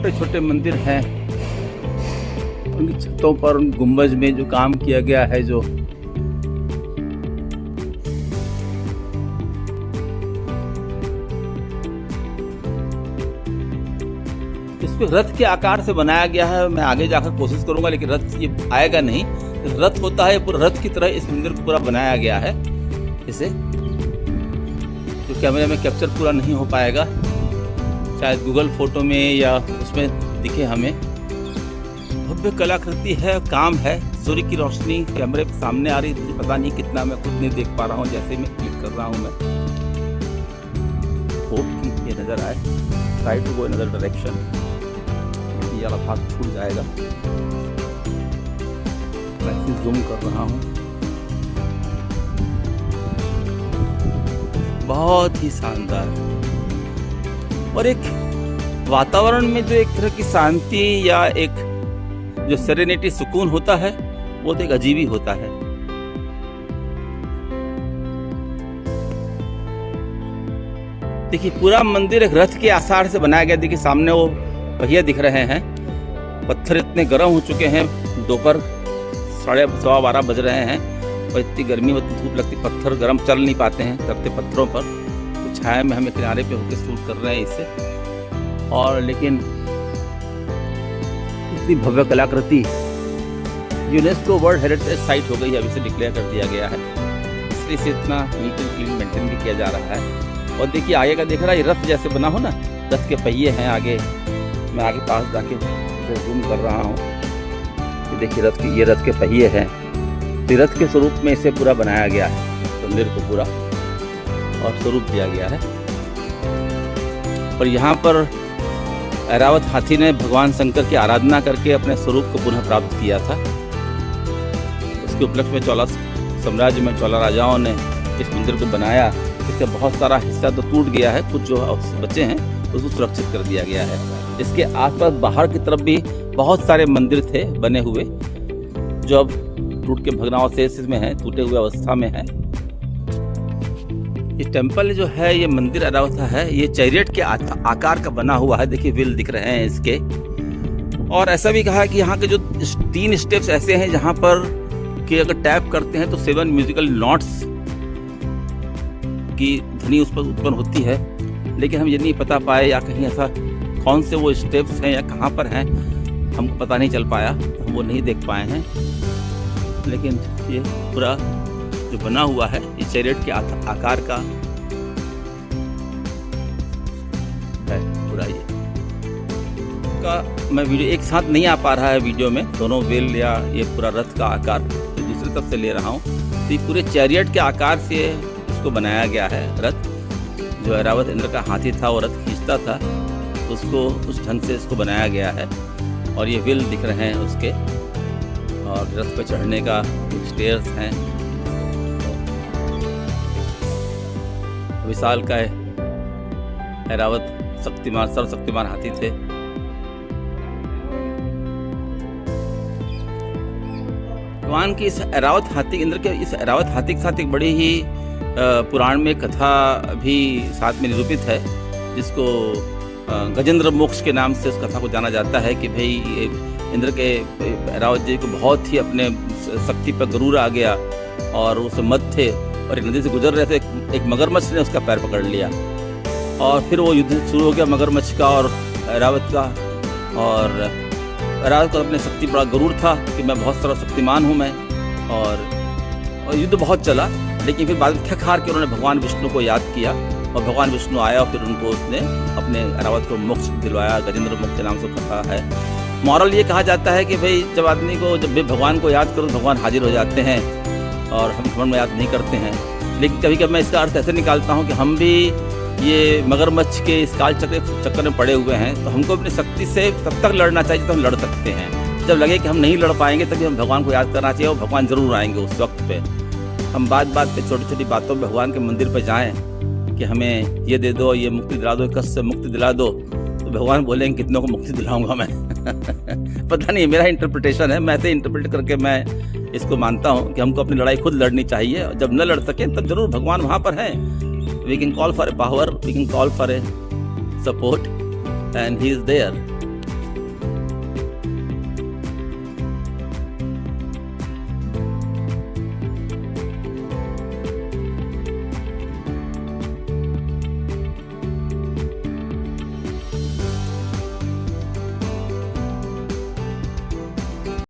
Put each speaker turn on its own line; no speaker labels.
छोटे छोटे मंदिर हैं, उनकी छतों पर, उन गुंबज में जो काम किया गया है, जो इसको रथ के आकार से बनाया गया है। मैं आगे जाकर कोशिश करूंगा, लेकिन रथ ये आएगा नहीं। रथ होता है पूरा रथ की तरह इस मंदिर को पूरा बनाया गया है। इसे तो कैमरे में कैप्चर पूरा नहीं हो पाएगा, शायद गूगल फोटो में या उसमें दिखे हमें। भव्य कलाकृति है, काम है। सूर्य की रोशनी कैमरे के सामने आ रही है, मुझे पता नहीं कितना, मैं खुद नहीं देख पा रहा हूँ जैसे मैं क्लिक कर रहा हूँ। मैं होप कि ये नजर आए। Try to go in other direction, ये वाला भाग छूट जाएगा। मैं जूम कर रहा हूँ। बहुत ही शानदार, और एक वातावरण में जो एक तरह की शांति या एक जो सेरेनिटी, सुकून होता है, वो तो एक अजीब ही होता है। देखिए पूरा मंदिर एक रथ के आकार से बनाया गया। देखिए सामने वो पहिए दिख रहे हैं। पत्थर इतने गर्म हो चुके हैं, दोपहर 12:15 बज रहे हैं, और इतनी गर्मी होती, धूप लगती, पत्थर गर्म चल नहीं पाते हैं तपते पत्थरों पर। तो छाया में हमें किनारे पे होकर शूट कर रहे हैं इससे। और लेकिन इतनी भव्य कलाकृति यूनेस्को वर्ल्ड हेरिटेज साइट हो गई है, अभी से डिक्लेयर कर दिया गया है, इसलिए इसे इतना नीट एंड क्लीन मेंटेन भी किया जा रहा है। और देखिए आगे का दिख रहा है, ये रथ जैसे बना हो ना, रथ के पहिए हैं आगे। मैं आगे पास जाके जूम कर रहा हूँ। देखिए ये रथ के पहिए हैं। तो रथ के स्वरूप में इसे पूरा बनाया गया है, मंदिर को पूरा, और स्वरूप दिया गया है। और यहाँ पर ऐरावत हाथी ने भगवान शंकर की आराधना करके अपने स्वरूप को पुनः प्राप्त किया था। उसके उपलक्ष्य में चोला साम्राज्य में चोला राजाओं ने इस मंदिर को बनाया। इसका बहुत सारा हिस्सा तो टूट गया है, कुछ जो बचे हैं उसको सुरक्षित कर दिया गया है। इसके आसपास बाहर की तरफ भी बहुत सारे मंदिर थे बने हुए, जो अब टूट के भग्नावशेष में हैं, टूटे हुए अवस्था में है। ये टेम्पल जो है, ये मंदिर ऐरावत है, ये चैरियट के आकार का बना हुआ है। देखिए व्हील दिख रहे हैं इसके। और ऐसा भी कहा कि यहाँ के जो 3 स्टेप्स ऐसे हैं जहाँ पर कि अगर टैप करते हैं तो 7 म्यूजिकल नोट्स की ध्वनि उस पर उत्पन्न होती है। लेकिन हम ये नहीं पता पाए या कहीं ऐसा कौन से वो स्टेप्स हैं या कहाँ पर हैं, हमको पता नहीं चल पाया, तो हम वो नहीं देख पाए हैं। लेकिन ये पूरा जो बना हुआ है, ये चैरियट के आकार का है पूरा। ये का मैं वीडियो एक साथ नहीं आ पा रहा है वीडियो में, दोनों व्हील या ये पूरा रथ का आकार दूसरी तरफ से ले रहा हूँ। तो ये पूरे चैरियट के आकार से इसको बनाया गया है रथ। जो ऐरावत इंद्र का हाथी था, वो रथ खींचता था, उसको उस ढंग से इसको बनाया गया है। और ये व्हील दिख रहे हैं उसके, और रथ पे चढ़ने का स्टेयर्स हैं। विशाल का ऐरावत सर्वशक्तिमान हाथी थे। भगवान की इस ऐरावत हाथी, इंद्र के इस ऐरावत हाथी के साथ एक बड़ी ही पुराण में कथा भी साथ में निरूपित है, जिसको गजेंद्र मोक्ष के नाम से उस कथा को जाना जाता है। कि भाई इंद्र के ऐरावत जी को बहुत ही अपने शक्ति पर गरूर आ गया, और वो मत थे, और एक नदी से गुजर रहे थे, एक मगरमच्छ ने उसका पैर पकड़ लिया, और फिर वो युद्ध शुरू हो गया मगरमच्छ का और ऐरावत का। और ऐरावत को अपने शक्ति बड़ा गरूर था कि मैं बहुत सारा शक्तिमान हूँ मैं, और युद्ध बहुत चला। लेकिन फिर बाद में थक हार के उन्होंने भगवान विष्णु को याद किया, और भगवान विष्णु आया, और फिर उनको उसने अपने ऐरावत को मोक्ष दिलवाया। गजेंद्र मोक्ष के नाम से कथा है। मॉरल ये कहा जाता है कि भाई जब आदमी को, जब भी भगवान को याद करो तो भगवान हाजिर हो जाते हैं, और हम भगवान में याद नहीं करते हैं। लेकिन कभी कभी मैं इसका अर्थ ऐसे निकालता हूँ कि हम भी ये मगरमच्छ के इस काल चक्कर में पड़े हुए हैं, तो हमको अपनी शक्ति से तब तक लड़ना चाहिए तो हम लड़ सकते हैं। जब लगे कि हम नहीं लड़ पाएंगे तभी हम भगवान को याद करना चाहिए, और भगवान जरूर आएंगे उस वक्त पे। हम बात पे छोटी छोटी बातों पे भगवान के मंदिर पे जाएं कि हमें ये दे दो, ये मुक्ति दिला दो, कष्ट से मुक्ति दिला दो, तो भगवान बोलेंगे कितनों को मुक्ति दिलाऊंगा मैं। पता नहीं, मेरा इंटरप्रिटेशन है, मैं ऐसे इंटरप्रेट करके मैं इसको मानता हूँ कि हमको अपनी लड़ाई खुद लड़नी चाहिए। और जब न लड़ सके तब जरूर भगवान वहाँ पर हैं। We can call for a power, we can call for a support, and he is there.